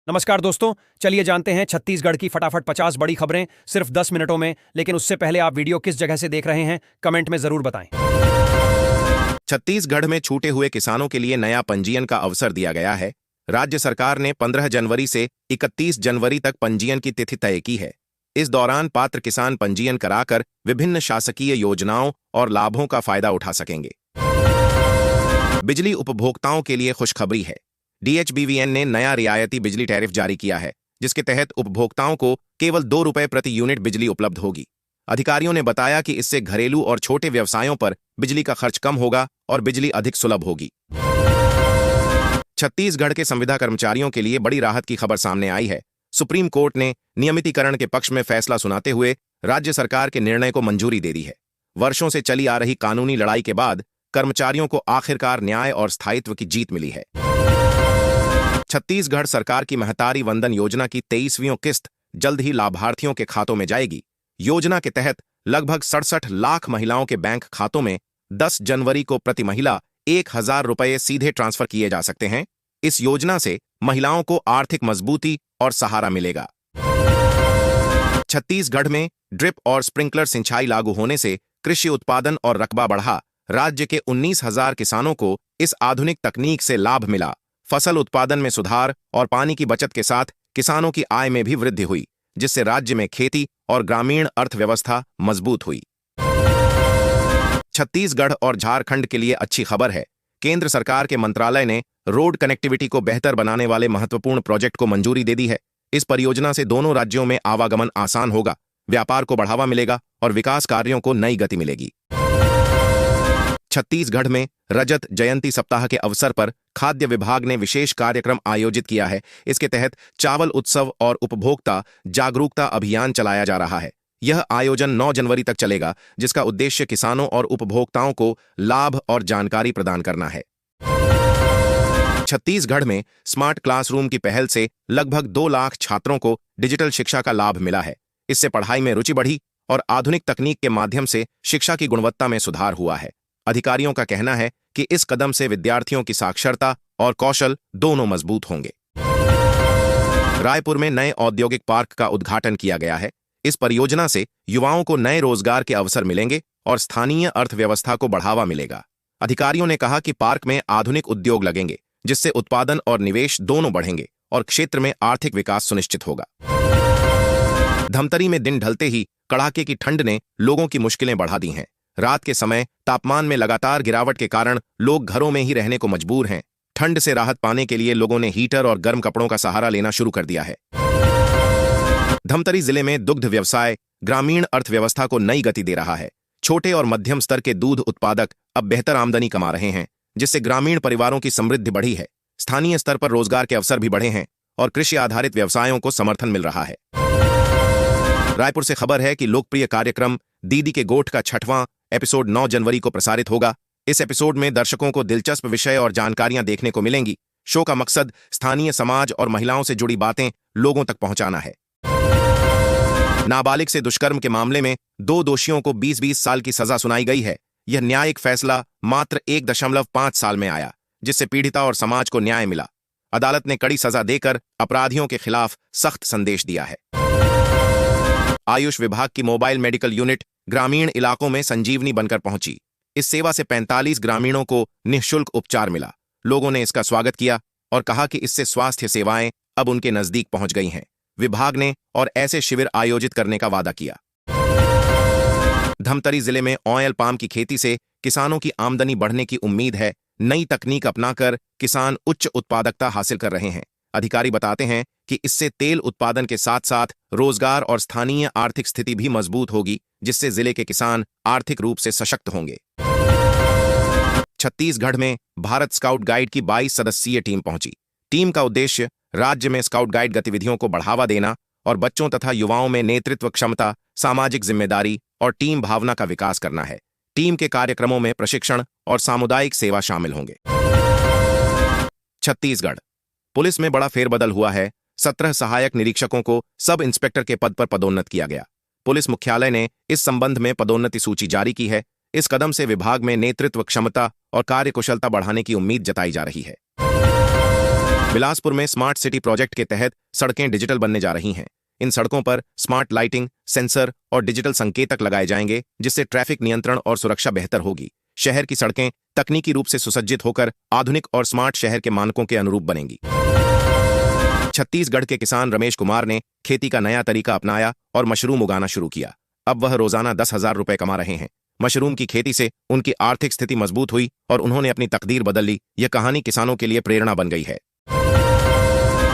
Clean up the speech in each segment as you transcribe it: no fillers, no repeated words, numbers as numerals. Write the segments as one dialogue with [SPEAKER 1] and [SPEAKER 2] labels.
[SPEAKER 1] नमस्कार दोस्तों, चलिए जानते हैं छत्तीसगढ़ की फटाफट 50 बड़ी खबरें सिर्फ 10 मिनटों में। लेकिन उससे पहले आप वीडियो किस जगह से देख रहे हैं, कमेंट में जरूर बताएं।
[SPEAKER 2] छत्तीसगढ़ में छूटे हुए किसानों के लिए नया पंजीयन का अवसर दिया गया है। राज्य सरकार ने 15 जनवरी से 31 जनवरी तक पंजीयन की तिथि तय की है। इस दौरान पात्र किसान पंजीयन कराकर विभिन्न शासकीय योजनाओं और लाभों का फायदा उठा सकेंगे। बिजली उपभोक्ताओं के लिए खुशखबरी है। डीएचबीवीएन ने नया रियायती बिजली टैरिफ जारी किया है, जिसके तहत उपभोक्ताओं को केवल 2 रुपये प्रति यूनिट बिजली उपलब्ध होगी। अधिकारियों ने बताया कि इससे घरेलू और छोटे व्यवसायों पर बिजली का खर्च कम होगा और बिजली अधिक सुलभ होगी। छत्तीसगढ़ के संविदा कर्मचारियों के लिए बड़ी राहत की खबर सामने आई है। सुप्रीम कोर्ट ने नियमितीकरण के पक्ष में फैसला सुनाते हुए राज्य सरकार के निर्णय को मंजूरी दे दी है। वर्षों से चली आ रही कानूनी लड़ाई के बाद कर्मचारियों को आखिरकार न्याय और स्थायित्व की जीत मिली है। छत्तीसगढ़ सरकार की महतारी वंदन योजना की 23वीं किस्त जल्द ही लाभार्थियों के खातों में जाएगी। योजना के तहत लगभग 67 लाख महिलाओं के बैंक खातों में 10 जनवरी को प्रति महिला 1000 रुपये सीधे ट्रांसफर किए जा सकते हैं। इस योजना से महिलाओं को आर्थिक मजबूती और सहारा मिलेगा। छत्तीसगढ़ में ड्रिप और स्प्रिंकलर सिंचाई लागू होने से कृषि उत्पादन और रकबा बढ़ा। राज्य के 19,000 किसानों को इस आधुनिक तकनीक से लाभ मिला। फसल उत्पादन में सुधार और पानी की बचत के साथ किसानों की आय में भी वृद्धि हुई, जिससे राज्य में खेती और ग्रामीण अर्थव्यवस्था मजबूत हुई। छत्तीसगढ़ और झारखंड के लिए अच्छी खबर है। केंद्र सरकार के मंत्रालय ने रोड कनेक्टिविटी को बेहतर बनाने वाले महत्वपूर्ण प्रोजेक्ट को मंजूरी दे दी है। इस परियोजना से दोनों राज्यों में आवागमन आसान होगा, व्यापार को बढ़ावा मिलेगा और विकास कार्यों को नई गति मिलेगी। छत्तीसगढ़ में रजत जयंती सप्ताह के अवसर पर खाद्य विभाग ने विशेष कार्यक्रम आयोजित किया है। इसके तहत चावल उत्सव और उपभोक्ता जागरूकता अभियान चलाया जा रहा है। यह आयोजन 9 जनवरी तक चलेगा, जिसका उद्देश्य किसानों और उपभोक्ताओं को लाभ और जानकारी प्रदान करना है। छत्तीसगढ़ में स्मार्ट क्लासरूम की पहल से लगभग 2 लाख छात्रों को डिजिटल शिक्षा का लाभ मिला है। इससे पढ़ाई में रुचि बढ़ी और आधुनिक तकनीक के माध्यम से शिक्षा की गुणवत्ता में सुधार हुआ है। अधिकारियों का कहना है कि इस कदम से विद्यार्थियों की साक्षरता और कौशल दोनों मजबूत होंगे। रायपुर में नए औद्योगिक पार्क का उद्घाटन किया गया है। इस परियोजना से युवाओं को नए रोजगार के अवसर मिलेंगे और स्थानीय अर्थव्यवस्था को बढ़ावा मिलेगा। अधिकारियों ने कहा कि पार्क में आधुनिक उद्योग लगेंगे, जिससे उत्पादन और निवेश दोनों बढ़ेंगे और क्षेत्र में आर्थिक विकास सुनिश्चित होगा। धमतरी में दिन ढलते ही कड़ाके की ठंड ने लोगों की मुश्किलें बढ़ा दी हैं। रात के समय तापमान में लगातार गिरावट के कारण लोग घरों में ही रहने को मजबूर हैं। ठंड से राहत पाने के लिए लोगों ने हीटर और गर्म कपड़ों का सहारा लेना शुरू कर दिया है। धमतरी जिले में दुग्ध व्यवसाय ग्रामीण अर्थव्यवस्था को नई गति दे रहा है। छोटे और मध्यम स्तर के दूध उत्पादक अब बेहतर आमदनी कमा रहे हैं, जिससे ग्रामीण परिवारों की समृद्धि बढ़ी है। स्थानीय स्तर पर रोजगार के अवसर भी बढ़े हैं और कृषि आधारित व्यवसायों को समर्थन मिल रहा है। रायपुर से खबर है कि लोकप्रिय कार्यक्रम दीदी के गोठ का 6वां एपिसोड 9 जनवरी को प्रसारित होगा। इस एपिसोड में दर्शकों को दिलचस्प विषय और जानकारियां देखने को मिलेंगी। शो का मकसद स्थानीय समाज और महिलाओं से जुड़ी बातें लोगों तक पहुंचाना है। नाबालिग से दुष्कर्म के मामले में 2 दोषियों को 20-20 साल की सजा सुनाई गई है। यह न्यायिक फैसला मात्र 1.5 साल में आया, जिससे पीड़िता और समाज को न्याय मिला। अदालत ने कड़ी सजा देकर अपराधियों के खिलाफ सख्त संदेश दिया है। आयुष विभाग की मोबाइल मेडिकल यूनिट ग्रामीण इलाकों में संजीवनी बनकर पहुंची। इस सेवा से 45 ग्रामीणों को निःशुल्क उपचार मिला। लोगों ने इसका स्वागत किया और कहा कि इससे स्वास्थ्य सेवाएं अब उनके नजदीक पहुंच गई हैं। विभाग ने और ऐसे शिविर आयोजित करने का वादा किया। धमतरी जिले में ऑयल पाम की खेती से किसानों की आमदनी बढ़ने की उम्मीद है। नई तकनीक अपनाकर किसान उच्च उत्पादकता हासिल कर रहे हैं। अधिकारी बताते हैं कि इससे तेल उत्पादन के साथ साथ रोजगार और स्थानीय आर्थिक स्थिति भी मजबूत होगी, जिससे जिले के किसान आर्थिक रूप से सशक्त होंगे। छत्तीसगढ़ में भारत स्काउट गाइड की 22 सदस्यीय टीम पहुंची। टीम का उद्देश्य राज्य में स्काउट गाइड गतिविधियों को बढ़ावा देना और बच्चों तथा युवाओं में नेतृत्व क्षमता, सामाजिक जिम्मेदारी और टीम भावना का विकास करना है। टीम के कार्यक्रमों में प्रशिक्षण और सामुदायिक सेवा शामिल होंगे। छत्तीसगढ़ पुलिस में बड़ा फेरबदल हुआ है। 17 सहायक निरीक्षकों को सब इंस्पेक्टर के पद पर पदोन्नत किया गया। पुलिस मुख्यालय ने इस संबंध में पदोन्नति सूची जारी की है। इस कदम से विभाग में नेतृत्व क्षमता और कार्यकुशलता बढ़ाने की उम्मीद जताई जा रही है। बिलासपुर में स्मार्ट सिटी प्रोजेक्ट के तहत सड़कें डिजिटल बनने जा रही हैं। इन सड़कों पर स्मार्ट लाइटिंग, सेंसर और डिजिटल संकेतक लगाए जाएंगे, जिससे ट्रैफिक नियंत्रण और सुरक्षा बेहतर होगी। शहर की सड़कें तकनीकी रूप से सुसज्जित होकर आधुनिक और स्मार्ट शहर के मानकों के अनुरूप बनेंगी। छत्तीसगढ़ के किसान रमेश कुमार ने खेती का नया तरीका अपनाया और मशरूम उगाना शुरू किया। अब वह रोजाना 10,000 रुपए कमा रहे हैं। मशरूम की खेती से उनकी आर्थिक स्थिति मजबूत हुई और उन्होंने अपनी तकदीर बदल ली। यह कहानी किसानों के लिए प्रेरणा बन गई है।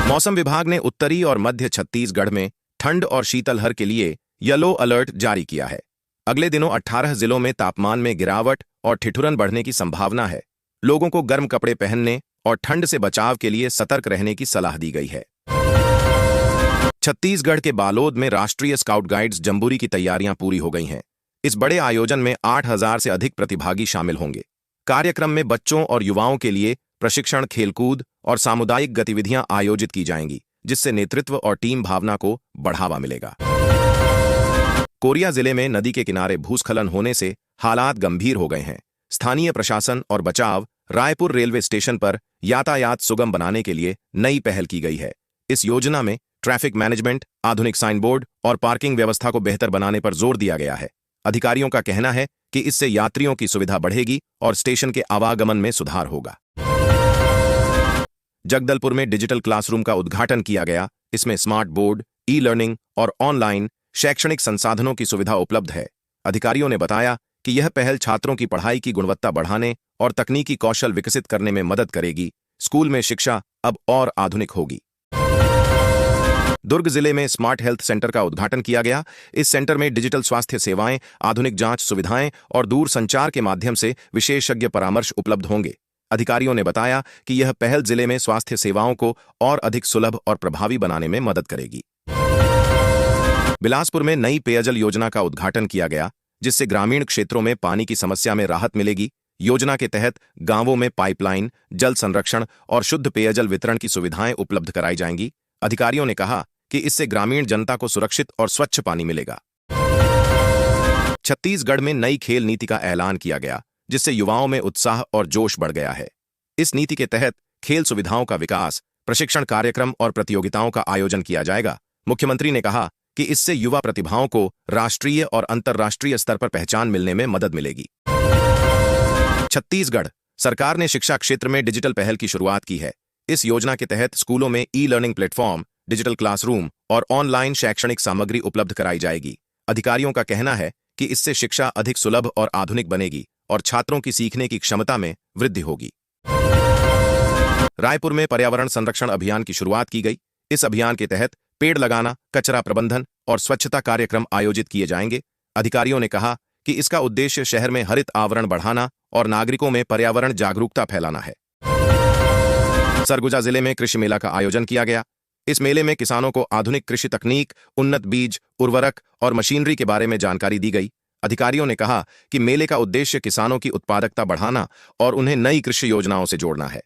[SPEAKER 2] मौसम विभाग ने उत्तरी और मध्य छत्तीसगढ़ में ठंड और शीतलहर के लिए येलो अलर्ट जारी किया है। अगले दिनों 18 जिलों में तापमान में गिरावट और ठिठुरन बढ़ने की संभावना है। लोगों को गर्म कपड़े पहनने और ठंड से बचाव के लिए सतर्क रहने की सलाह दी गई है। छत्तीसगढ़ के बालोद में राष्ट्रीय स्काउट गाइड्स जंबूरी की तैयारियां पूरी हो गई हैं। इस बड़े आयोजन में 8,000 से अधिक प्रतिभागी शामिल होंगे। कार्यक्रम में बच्चों और युवाओं के लिए प्रशिक्षण, खेलकूद और सामुदायिक गतिविधियां आयोजित की जाएंगी, जिससे नेतृत्व और टीम भावना को बढ़ावा मिलेगा। कोरिया जिले में नदी के किनारे भूस्खलन होने से हालात गंभीर हो गए हैं। स्थानीय प्रशासन और बचाव रायपुर रेलवे स्टेशन पर यातायात सुगम बनाने के लिए नई पहल की गई है। इस योजना में ट्रैफिक मैनेजमेंट, आधुनिक साइन बोर्ड और पार्किंग व्यवस्था को बेहतर बनाने पर जोर दिया गया है। अधिकारियों का कहना है कि इससे यात्रियों की सुविधा बढ़ेगी और स्टेशन के आवागमन में सुधार होगा। जगदलपुर में डिजिटल क्लासरूम का उद्घाटन किया गया। इसमें स्मार्ट बोर्ड, ई लर्निंग और ऑनलाइन शैक्षणिक संसाधनों की सुविधा उपलब्ध है। अधिकारियों ने बताया कि यह पहल छात्रों की पढ़ाई की गुणवत्ता बढ़ाने और तकनीकी कौशल विकसित करने में मदद करेगी। स्कूल में शिक्षा अब और आधुनिक होगी। दुर्ग जिले में स्मार्ट हेल्थ सेंटर का उद्घाटन किया गया। इस सेंटर में डिजिटल स्वास्थ्य सेवाएं, आधुनिक जांच सुविधाएं और दूर संचार के माध्यम से विशेषज्ञ परामर्श उपलब्ध होंगे। अधिकारियों ने बताया कि यह पहल जिले में स्वास्थ्य सेवाओं को और अधिक सुलभ और प्रभावी बनाने में मदद करेगी। बिलासपुर में नई पेयजल योजना का उद्घाटन किया गया, जिससे ग्रामीण क्षेत्रों में पानी की समस्या में राहत मिलेगी। योजना के तहत गांवों में पाइपलाइन, जल संरक्षण और शुद्ध पेयजल वितरण की सुविधाएं उपलब्ध कराई जाएंगी। अधिकारियों ने कहा कि इससे ग्रामीण जनता को सुरक्षित और स्वच्छ पानी मिलेगा। छत्तीसगढ़ में नई खेल नीति का ऐलान किया गया, जिससे युवाओं में उत्साह और जोश बढ़ गया है। इस नीति के तहत खेल सुविधाओं का विकास, प्रशिक्षण कार्यक्रम और प्रतियोगिताओं का आयोजन किया जाएगा। मुख्यमंत्री ने कहा कि इससे युवा प्रतिभाओं को राष्ट्रीय और अंतर्राष्ट्रीय स्तर पर पहचान मिलने में मदद मिलेगी। छत्तीसगढ़ सरकार ने शिक्षा क्षेत्र में डिजिटल पहल की शुरुआत की है। इस योजना के तहत स्कूलों में e learning platform, digital classroom और ऑनलाइन शैक्षणिक सामग्री उपलब्ध कराई जाएगी। अधिकारियों का कहना है कि इससे शिक्षा अधिक सुलभ और आधुनिक बनेगी और छात्रों की सीखने की क्षमता में वृद्धि होगी। रायपुर में पर्यावरण संरक्षण अभियान की शुरुआत की गई। इस अभियान के तहत पेड़ लगाना, कचरा प्रबंधन और स्वच्छता कार्यक्रम आयोजित किए जाएंगे। अधिकारियों ने कहा कि इसका उद्देश्य शहर में हरित आवरण बढ़ाना और नागरिकों में पर्यावरण जागरूकता फैलाना है। सरगुजा जिले में कृषि मेला का आयोजन किया गया। इस मेले में किसानों को आधुनिक कृषि तकनीक, उन्नत बीज, उर्वरक और मशीनरी के बारे में जानकारी दी गई। अधिकारियों ने कहा कि मेले का उद्देश्य किसानों की उत्पादकता बढ़ाना और उन्हें नई कृषि योजनाओं से जोड़ना है।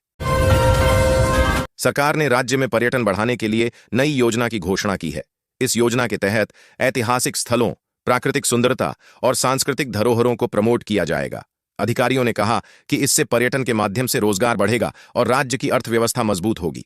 [SPEAKER 2] सरकार ने राज्य में पर्यटन बढ़ाने के लिए नई योजना की घोषणा की है। इस योजना के तहत ऐतिहासिक स्थलों, प्राकृतिक सुंदरता और सांस्कृतिक धरोहरों को प्रमोट किया जाएगा। अधिकारियों ने कहा कि इससे पर्यटन के माध्यम से रोजगार बढ़ेगा और राज्य की अर्थव्यवस्था मजबूत होगी।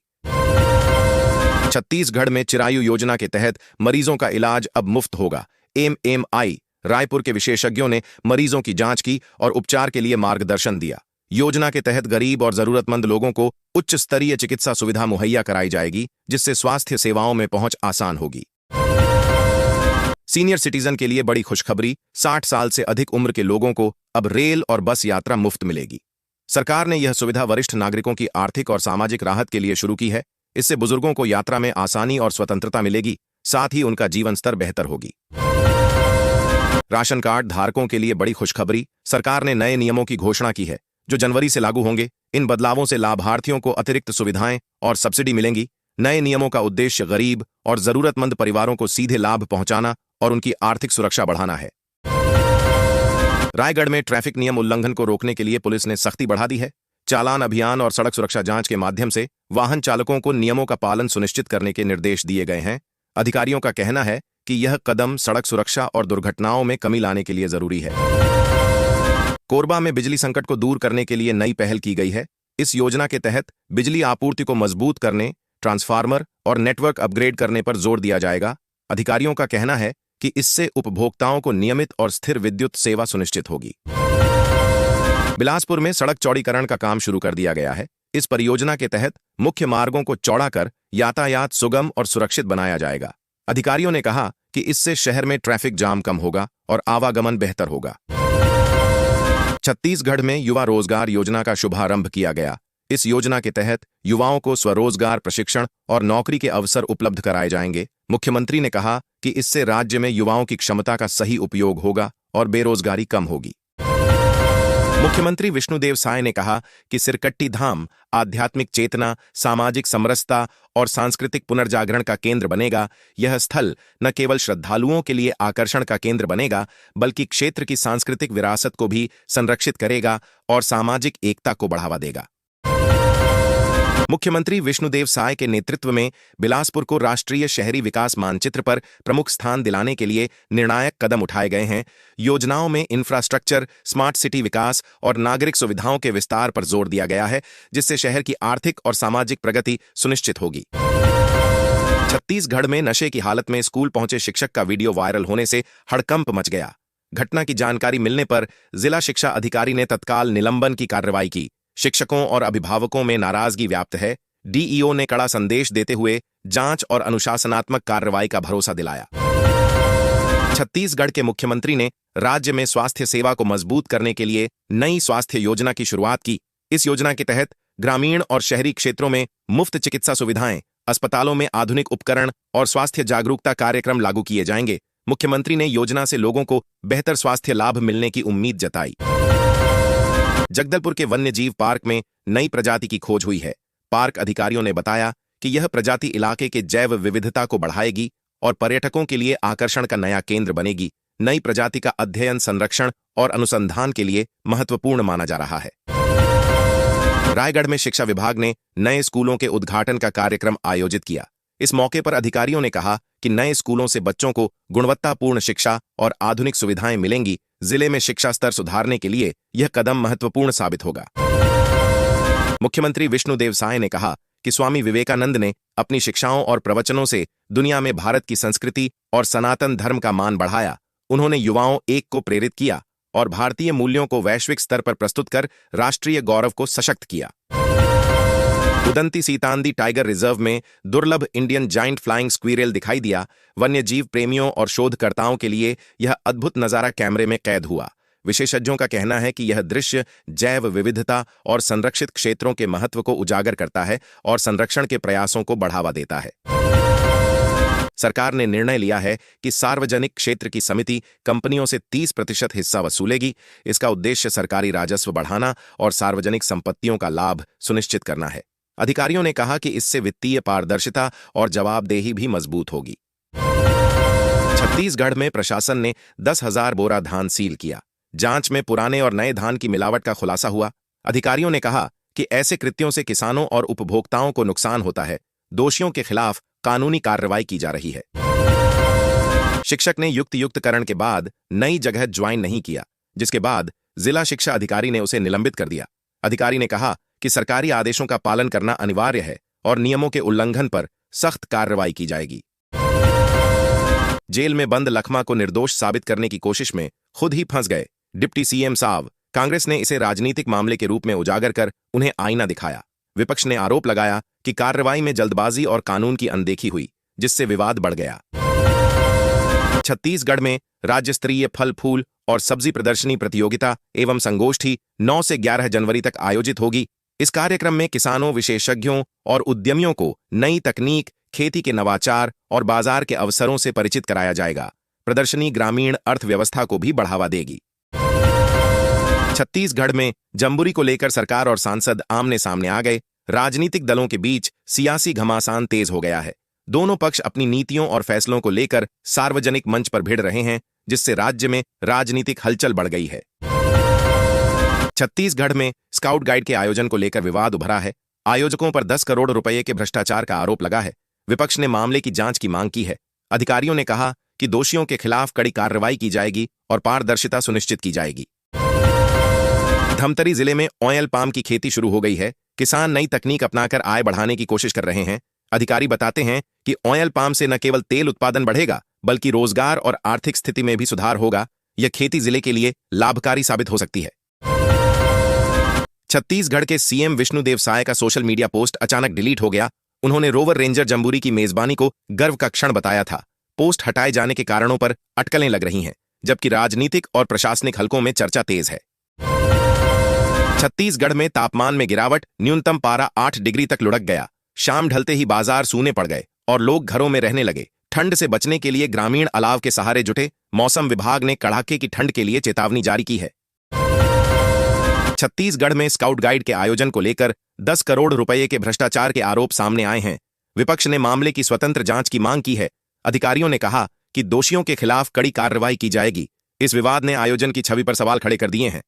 [SPEAKER 2] छत्तीसगढ़ में चिरायु योजना के तहत मरीजों का इलाज अब मुफ्त होगा। एमएमआई रायपुर के विशेषज्ञों ने मरीजों की जांच की और उपचार के लिए मार्गदर्शन दिया। योजना के तहत गरीब और जरूरतमंद लोगों को उच्च स्तरीय चिकित्सा सुविधा मुहैया कराई जाएगी, जिससे स्वास्थ्य सेवाओं में पहुंच आसान होगी। सीनियर सिटीजन के लिए बड़ी खुशखबरी, 60 साल से अधिक उम्र के लोगों को अब रेल और बस यात्रा मुफ्त मिलेगी। सरकार ने यह सुविधा वरिष्ठ नागरिकों की आर्थिक और सामाजिक राहत के लिए शुरू की है। इससे बुजुर्गों को यात्रा में आसानी और स्वतंत्रता मिलेगी, साथ ही उनका जीवन स्तर बेहतर होगी। राशन कार्ड धारकों के लिए बड़ी खुशखबरी, सरकार ने नए नियमों की घोषणा की है, जो जनवरी से लागू होंगे। इन बदलावों से लाभार्थियों को अतिरिक्त सुविधाएं और सब्सिडी मिलेंगी। नए नियमों का उद्देश्य गरीब और जरूरतमंद परिवारों को सीधे लाभ पहुंचाना और उनकी आर्थिक सुरक्षा बढ़ाना है। रायगढ़ में ट्रैफिक नियम उल्लंघन को रोकने के लिए पुलिस ने सख्ती बढ़ा दी है। चालान अभियान और सड़क सुरक्षा जांच के माध्यम से वाहन चालकों को नियमों का पालन सुनिश्चित करने के निर्देश दिए गए हैं। अधिकारियों का कहना है कि यह कदम सड़क सुरक्षा और दुर्घटनाओं में कमी लाने के लिए जरूरी है। कोरबा में बिजली संकट को दूर करने के लिए नई पहल की गई है। इस योजना के तहत बिजली आपूर्ति को मजबूत करने, ट्रांसफार्मर और नेटवर्क अपग्रेड करने पर जोर दिया जाएगा। अधिकारियों का कहना है कि इससे उपभोक्ताओं को नियमित और स्थिर विद्युत सेवा सुनिश्चित होगी। बिलासपुर में सड़क चौड़ीकरण का काम शुरू कर दिया गया है। इस परियोजना के तहत मुख्य मार्गों को चौड़ा कर यातायात सुगम और सुरक्षित बनाया जाएगा। अधिकारियों ने कहा कि इससे शहर में ट्रैफिक जाम कम होगा और आवागमन बेहतर होगा। छत्तीसगढ़ में युवा रोजगार योजना का शुभारंभ किया गया। इस योजना के तहत युवाओं को स्वरोजगार प्रशिक्षण और नौकरी के अवसर उपलब्ध कराए जाएंगे। मुख्यमंत्री ने कहा कि इससे राज्य में युवाओं की क्षमता का सही उपयोग होगा और बेरोजगारी कम होगी। मुख्यमंत्री विष्णुदेव साय ने कहा कि सिरकट्टी धाम आध्यात्मिक चेतना, सामाजिक समरसता और सांस्कृतिक पुनर्जागरण का केंद्र बनेगा। यह स्थल न केवल श्रद्धालुओं के लिए आकर्षण का केंद्र बनेगा, बल्कि क्षेत्र की सांस्कृतिक विरासत को भी संरक्षित करेगा और सामाजिक एकता को बढ़ावा देगा। मुख्यमंत्री विष्णुदेव साय के नेतृत्व में बिलासपुर को राष्ट्रीय शहरी विकास मानचित्र पर प्रमुख स्थान दिलाने के लिए निर्णायक कदम उठाए गए हैं। योजनाओं में इंफ्रास्ट्रक्चर, स्मार्ट सिटी विकास और नागरिक सुविधाओं के विस्तार पर जोर दिया गया है, जिससे शहर की आर्थिक और सामाजिक प्रगति सुनिश्चित होगी। छत्तीसगढ़ में नशे की हालत में स्कूल पहुंचे शिक्षक का वीडियो वायरल होने से हड़कंप मच गया। घटना की जानकारी मिलने पर जिला शिक्षा अधिकारी ने तत्काल निलंबन की कार्रवाई की। शिक्षकों और अभिभावकों में नाराजगी व्याप्त है। डीईओ ने कड़ा संदेश देते हुए जांच और अनुशासनात्मक कार्रवाई का भरोसा दिलाया। छत्तीसगढ़ के मुख्यमंत्री ने राज्य में स्वास्थ्य सेवा को मजबूत करने के लिए नई स्वास्थ्य योजना की शुरुआत की। इस योजना के तहत ग्रामीण और शहरी क्षेत्रों में मुफ्त चिकित्सा सुविधाएं, अस्पतालों में आधुनिक उपकरण और स्वास्थ्य जागरूकता कार्यक्रम लागू किए जाएंगे। मुख्यमंत्री ने योजना से लोगों को बेहतर स्वास्थ्य लाभ मिलने की उम्मीद जताई। जगदलपुर के वन्य जीव पार्क में नई प्रजाति की खोज हुई है। पार्क अधिकारियों ने बताया कि यह प्रजाति इलाके के जैव विविधता को बढ़ाएगी और पर्यटकों के लिए आकर्षण का नया केंद्र बनेगी। नई प्रजाति का अध्ययन, संरक्षण और अनुसंधान के लिए महत्वपूर्ण माना जा रहा है। रायगढ़ में शिक्षा विभाग ने नए स्कूलों के उद्घाटन का कार्यक्रम आयोजित किया। इस मौके पर अधिकारियों ने कहा कि नए स्कूलों से बच्चों को गुणवत्तापूर्ण शिक्षा और आधुनिक सुविधाएं मिलेंगी। जिले में शिक्षा स्तर सुधारने के लिए यह कदम महत्वपूर्ण साबित होगा। मुख्यमंत्री विष्णुदेव साय ने कहा कि स्वामी विवेकानंद ने अपनी शिक्षाओं और प्रवचनों से दुनिया में भारत की संस्कृति और सनातन धर्म का मान बढ़ाया। उन्होंने युवाओं एक को प्रेरित किया और भारतीय मूल्यों को वैश्विक स्तर पर प्रस्तुत कर राष्ट्रीय गौरव को सशक्त किया। उदंती सीतांदी टाइगर रिजर्व में दुर्लभ इंडियन जाइंट फ्लाइंग स्क्वीरेल दिखाई दिया। वन्यजीव प्रेमियों और शोधकर्ताओं के लिए यह अद्भुत नजारा कैमरे में कैद हुआ। विशेषज्ञों का कहना है कि यह दृश्य जैव विविधता और संरक्षित क्षेत्रों के महत्व को उजागर करता है और संरक्षण के प्रयासों को बढ़ावा देता है। सरकार ने निर्णय लिया है कि सार्वजनिक क्षेत्र की समिति कंपनियों से 30% हिस्सा वसूलेगी। इसका उद्देश्य सरकारी राजस्व बढ़ाना और सार्वजनिक संपत्तियों का लाभ सुनिश्चित करना है। अधिकारियों ने कहा कि इससे वित्तीय पारदर्शिता और जवाबदेही भी मजबूत होगी। छत्तीसगढ़ में प्रशासन ने 10,000 बोरा धान सील किया। जांच में पुराने और नए धान की मिलावट का खुलासा हुआ। अधिकारियों ने कहा कि ऐसे कृत्यों से किसानों और उपभोक्ताओं को नुकसान होता है। दोषियों के खिलाफ कानूनी कार्रवाई की जा रही है। शिक्षक ने युक्तिकरण के बाद नई जगह ज्वाइन नहीं किया, जिसके बाद जिला शिक्षा अधिकारी ने उसे निलंबित कर दिया। अधिकारी ने कहा कि सरकारी आदेशों का पालन करना अनिवार्य है और नियमों के उल्लंघन पर सख्त कार्रवाई की जाएगी। जेल में बंद लखमा को निर्दोष साबित करने की कोशिश में खुद ही फंस गए डिप्टी सीएम साहब। कांग्रेस ने इसे राजनीतिक मामले के रूप में उजागर कर उन्हें आईना दिखाया। विपक्ष ने आरोप लगाया कि कार्रवाई में जल्दबाजी और कानून की अनदेखी हुई, जिससे विवाद बढ़ गया। छत्तीसगढ़ में राज्य स्तरीय फल फूल और सब्जी प्रदर्शनी प्रतियोगिता एवं संगोष्ठी 9 से 11 जनवरी तक आयोजित होगी। इस कार्यक्रम में किसानों, विशेषज्ञों और उद्यमियों को नई तकनीक, खेती के नवाचार और बाजार के अवसरों से परिचित कराया जाएगा। प्रदर्शनी ग्रामीण अर्थव्यवस्था को भी बढ़ावा देगी। छत्तीसगढ़ में जम्बूरी को लेकर सरकार और सांसद आमने सामने आ गए। राजनीतिक दलों के बीच सियासी घमासान तेज हो गया है। दोनों पक्ष अपनी नीतियों और फैसलों को लेकर सार्वजनिक मंच पर भिड़ रहे हैं, जिससे राज्य में राजनीतिक हलचल बढ़ गई है। छत्तीसगढ़ में स्काउट गाइड के आयोजन को लेकर विवाद उभरा है। आयोजकों पर 10 करोड़ रुपए के भ्रष्टाचार का आरोप लगा है। विपक्ष ने मामले की जांच की मांग की है। अधिकारियों ने कहा कि दोषियों के खिलाफ कड़ी कार्रवाई की जाएगी और पारदर्शिता सुनिश्चित की जाएगी। धमतरी जिले में ऑयल पाम की खेती शुरू हो गई है। किसान नई तकनीक अपनाकर आय बढ़ाने की कोशिश कर रहे हैं। अधिकारी बताते हैं कि ऑयल पाम से न केवल तेल उत्पादन बढ़ेगा, बल्कि रोजगार और आर्थिक स्थिति में भी सुधार होगा। यह खेती जिले के लिए लाभकारी साबित हो सकती है। छत्तीसगढ़ के सीएम विष्णुदेव साय का सोशल मीडिया पोस्ट अचानक डिलीट हो गया। उन्होंने रोवर रेंजर जम्बूरी की मेजबानी को गर्व का क्षण बताया था। पोस्ट हटाए जाने के कारणों पर अटकलें लग रही हैं, जबकि राजनीतिक और प्रशासनिक हलकों में चर्चा तेज है। छत्तीसगढ़ में तापमान में गिरावट, न्यूनतम पारा 8 डिग्री तक लुढ़क गया। शाम ढलते ही बाजार सूने पड़ गए और लोग घरों में रहने लगे। ठंड से बचने के लिए ग्रामीण अलाव के सहारे जुटे। मौसम विभाग ने कड़ाके की ठंड के लिए चेतावनी जारी की है। छत्तीसगढ़ में स्काउट गाइड के आयोजन को लेकर 10 करोड़ रुपए के भ्रष्टाचार के आरोप सामने आए हैं। विपक्ष ने मामले की स्वतंत्र जांच की मांग की है। अधिकारियों ने कहा कि दोषियों के खिलाफ कड़ी कार्रवाई की जाएगी। इस विवाद ने आयोजन की छवि पर सवाल खड़े कर दिए हैं।